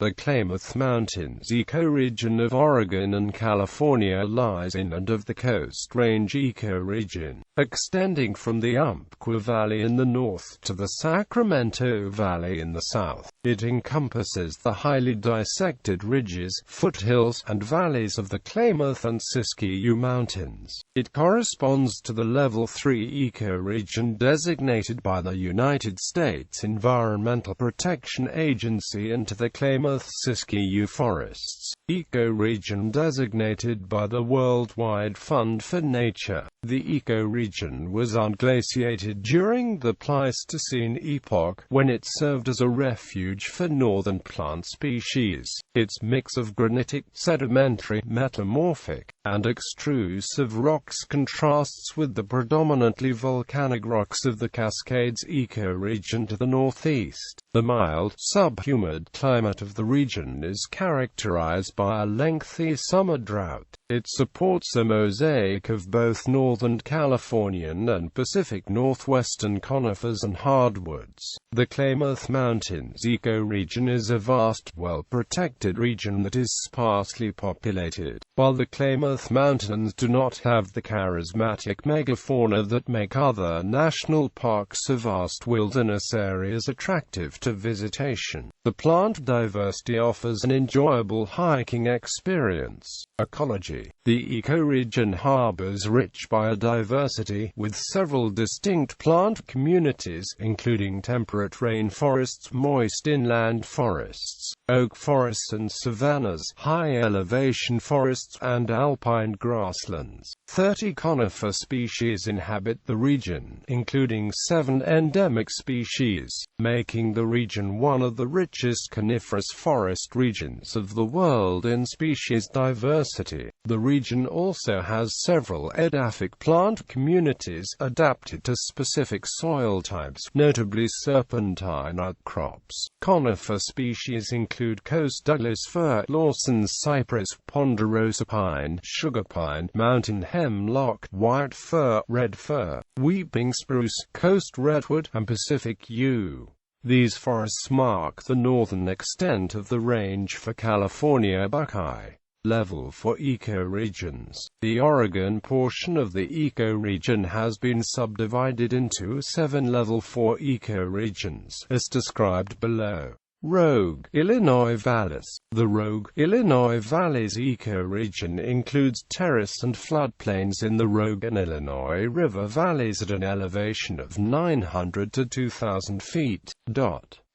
The Klamath Mountains ecoregion of Oregon and California lies inland of the Coast Range ecoregion, extending from the Umpqua Valley in the north to the Sacramento Valley in the south. It encompasses the highly dissected ridges, foothills, and valleys of the Klamath and Siskiyou Mountains. It corresponds to the Level 3 ecoregion designated by the United States Environmental Protection Agency and to the Klamath-Siskiyou forests ecoregion designated by the Worldwide Fund for Nature. The ecoregion was unglaciated during the Pleistocene epoch, when it served as a refuge for northern plant species. Its mix of granitic, sedimentary, metamorphic, and extrusive rocks contrasts with the predominantly volcanic rocks of the Cascades ecoregion to the northeast. The mild, subhumid climate of the region is characterized by a lengthy summer drought. It supports a mosaic of both northern Californian and Pacific Northwestern conifers and hardwoods. The Klamath Mountains ecoregion is a vast, well-protected region that is sparsely populated. While the Klamath Mountains do not have the charismatic megafauna that make other national parks or vast wilderness areas attractive to visitation, the plant diversity offers an enjoyable hiking experience. Ecology. The ecoregion harbors rich biodiversity, with several distinct plant communities, including temperate rainforests, moist inland forests, oak forests and savannas, high-elevation forests, and alpine grasslands. 30 conifer species inhabit the region, including 7 endemic species, making the region one of the richest coniferous forest regions of the world in species diversity. The region also has several edaphic plant communities adapted to specific soil types, notably serpentine outcrops. Conifer species include Coast Douglas fir, Lawson's cypress, ponderosa pine, sugar pine, mountain hemlock, white fir, red fir, weeping spruce, coast redwood, and Pacific yew. These forests mark the northern extent of the range for California buckeye. Level for ecoregions. The Oregon portion of the ecoregion has been subdivided into 7 Level 4 ecoregions, as described below. Rogue, Illinois Valleys. The Rogue, Illinois Valley's ecoregion includes terrace and floodplains in the Rogue and Illinois River valleys at an elevation of 900 to 2,000 feet.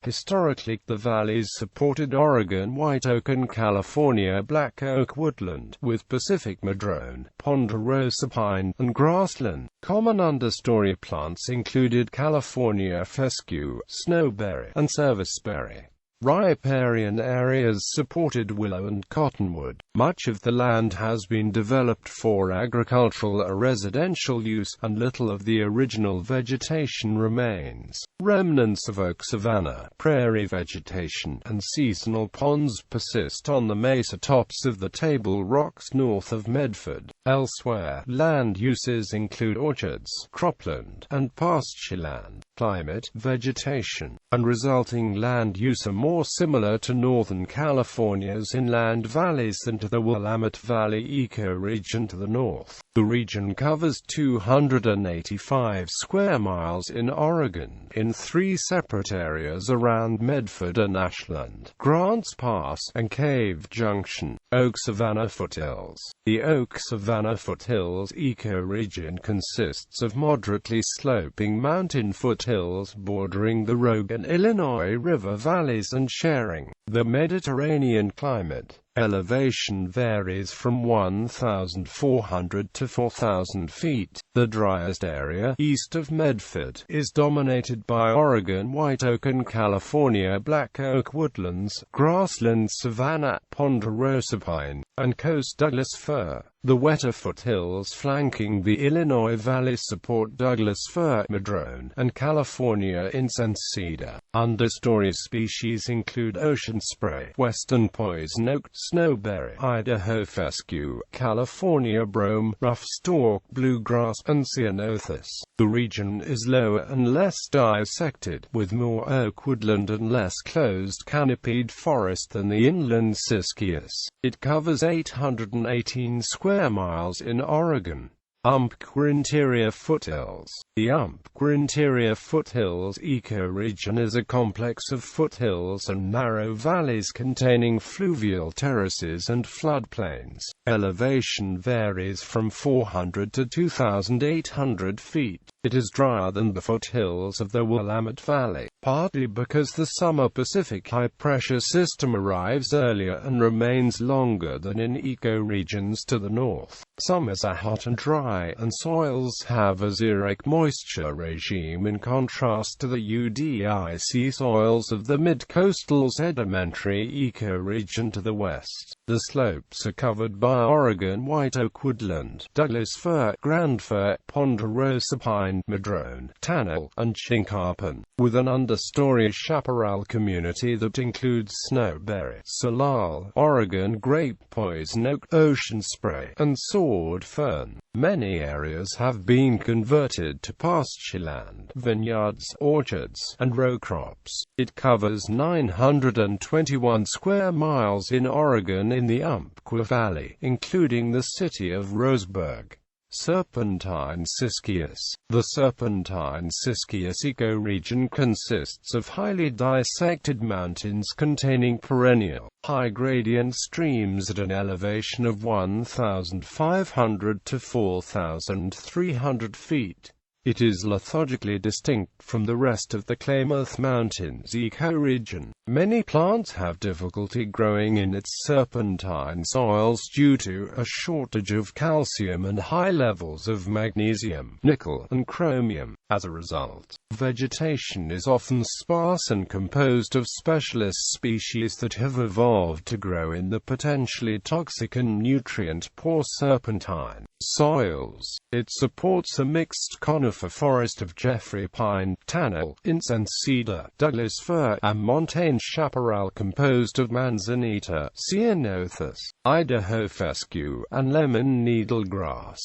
Historically, the valleys supported Oregon white oak and California black oak woodland, with Pacific madrone, ponderosa pine, and grassland. Common understory plants included California fescue, snowberry, and serviceberry. Riparian areas supported willow and cottonwood. Much of the land has been developed for agricultural or residential use, and little of the original vegetation remains. Remnants of oak savanna, prairie vegetation, and seasonal ponds persist on the mesa tops of the Table Rocks north of Medford. Elsewhere, land uses include orchards, cropland, and pastureland. Climate, vegetation, and resulting land use are more similar to northern California's inland valleys than to the Willamette Valley ecoregion to the north. The region covers 285 square miles in Oregon, in 3 separate areas around Medford and Ashland, Grants Pass, and Cave Junction. Oak Savannah Foothills. The Oak Savannah Foothills ecoregion consists of moderately sloping mountain foothills bordering the Rogue and Illinois River valleys and sharing the Mediterranean climate. Elevation varies from 1,400 to 4,000 feet. The driest area, east of Medford, is dominated by Oregon white oak and California black oak woodlands, grassland savanna, ponderosa pine, and Coast Douglas fir. The wetter foothills flanking the Illinois Valley support Douglas fir, madrone, and California incense cedar. Understory species include ocean spray, western poison oak, snowberry, Idaho fescue, California brome, rough stalk bluegrass, and ceanothus. The region is lower and less dissected, with more oak woodland and less closed canopied forest than the inland Siskiyou. It covers 818 square miles in Oregon. Umpqua Interior Foothills. The Umpqua Interior Foothills ecoregion is a complex of foothills and narrow valleys containing fluvial terraces and floodplains. Elevation varies from 400 to 2,800 feet. It is drier than the foothills of the Willamette Valley, partly because the summer Pacific high-pressure system arrives earlier and remains longer than in ecoregions to the north. Summers are hot and dry, and soils have a xeric moisture regime in contrast to the UDIC soils of the mid-coastal sedimentary ecoregion to the west. The slopes are covered by Oregon white oak woodland, Douglas fir, grand fir, ponderosa pine, madrone, tannel, and chinkapin, with an understory chaparral community that includes snowberry, salal, Oregon grape, poison oak, ocean spray, and sword fern. Many areas have been converted to pastureland, vineyards, orchards, and row crops. It covers 921 square miles in Oregon in the Umpqua Valley, including the city of Roseburg. Serpentine-Siskiyou. The Serpentine-Siskiyou ecoregion consists of highly dissected mountains containing perennial, high-gradient streams at an elevation of 1,500 to 4,300 feet. It is lithologically distinct from the rest of the Klamath Mountains ecoregion. Many plants have difficulty growing in its serpentine soils due to a shortage of calcium and high levels of magnesium, nickel, and chromium. As a result, vegetation is often sparse and composed of specialist species that have evolved to grow in the potentially toxic and nutrient-poor serpentine soils. It supports a mixed conifer forest of Jeffrey pine, tannel, incense cedar, Douglas fir, and montane chaparral composed of manzanita, ceanothus, Idaho fescue, and lemon needlegrass.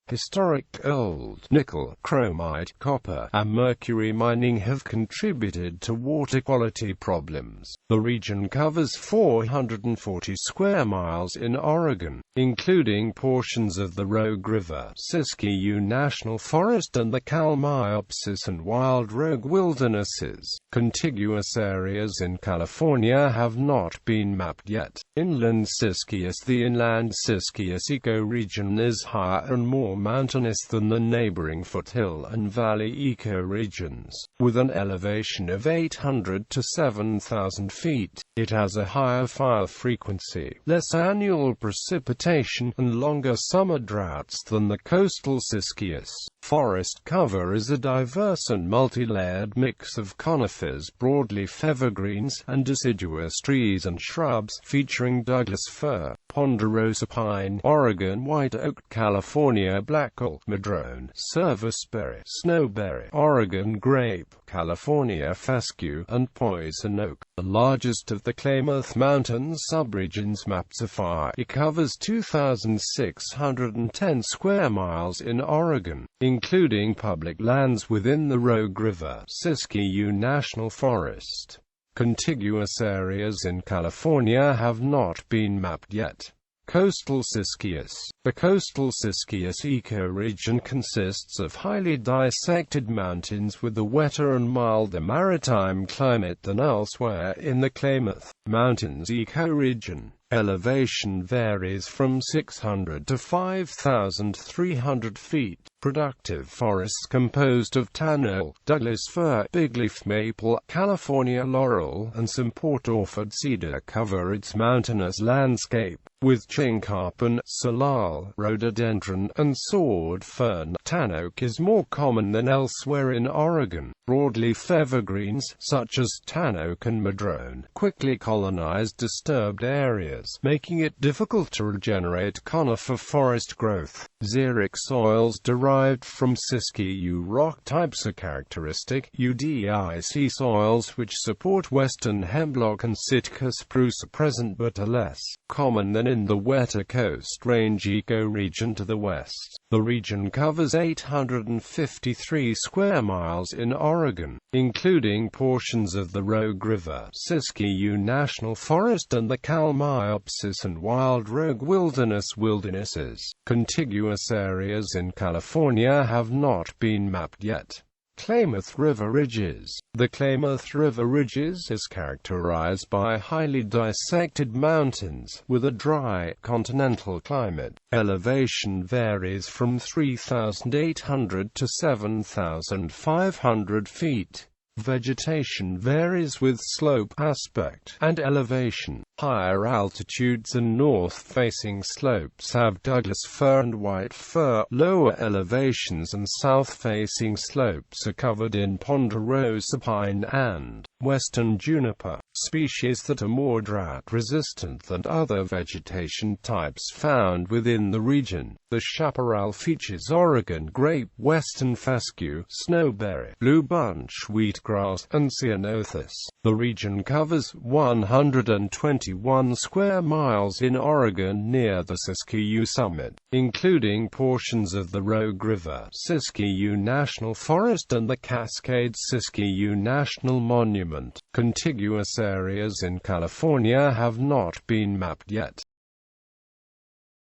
Historic gold, nickel, chromite, copper, and mercury mining have contributed to water quality problems. The region covers 440 square miles in Oregon, including portions of the Rogue River, Siskiyou National Forest, and the Kalmiopsis and Wild Rogue wildernesses. Contiguous areas in California have not been mapped yet. Inland Siskiyou. The inland Siskiyou ecoregion is higher and more mountainous than the neighboring foothill and valley ecoregions, with an elevation of 800 to 7,000 feet. It has a higher fire frequency, less annual precipitation, and longer summer droughts than the coastal Siskiyou. Forest cover is a diverse and multi-layered mix of conifers, broadleaf evergreens, and deciduous trees and shrubs, featuring Douglas fir, ponderosa pine, Oregon white oak, California black oak, madrone, serviceberry, snowberry, Oregon grape, California fescue, and poison oak. The largest of the Klamath Mountains subregions mapped so far, it covers 2,610 square miles in Oregon, including public lands within the Rogue River, Siskiyou National Forest. Contiguous areas in California have not been mapped yet. Coastal Siskiyou. The coastal Siskiyou ecoregion consists of highly dissected mountains with a wetter and milder maritime climate than elsewhere in the Klamath Mountains ecoregion. Elevation varies from 600 to 5,300 feet. Productive forests composed of tannel, Douglas fir, bigleaf maple, California laurel, and some Port Orford cedar cover its mountainous landscape, with chinkapin, salal, rhododendron, and sword fern tan oak is more common than elsewhere in Oregon. Broadleaf evergreens, such as tan oak and madrone, quickly colonize disturbed areas, making it difficult to regenerate conifer forest growth. Xeric soils derived from Siskiyou rock types are characteristic. UDIC soils which support western hemlock and Sitka spruce are present but are less common than in the wetter Coast Range ecoregion to the west. The region covers 853 square miles in Oregon, including portions of the Rogue River, Siskiyou National Forest and the Klamath and Wild Rogue wildernesses. Contiguous areas in California have not been mapped yet. Klamath River Ridges. The Klamath River Ridges is characterized by highly dissected mountains, with a dry, continental climate. Elevation varies from 3,800 to 7,500 feet. Vegetation varies with slope aspect and elevation. Higher altitudes and north-facing slopes have Douglas fir and white fir. Lower elevations and south-facing slopes are covered in ponderosa pine and western juniper, species that are more drought-resistant than other vegetation types found within the region. The chaparral features Oregon grape, western fescue, snowberry, blue bunch wheatgrass, and ceanothus. The region covers 121 square miles in Oregon near the Siskiyou summit, including portions of the Rogue River, Siskiyou National Forest and the Cascades-Siskiyou National Monument. Contiguous areas in California have not been mapped yet.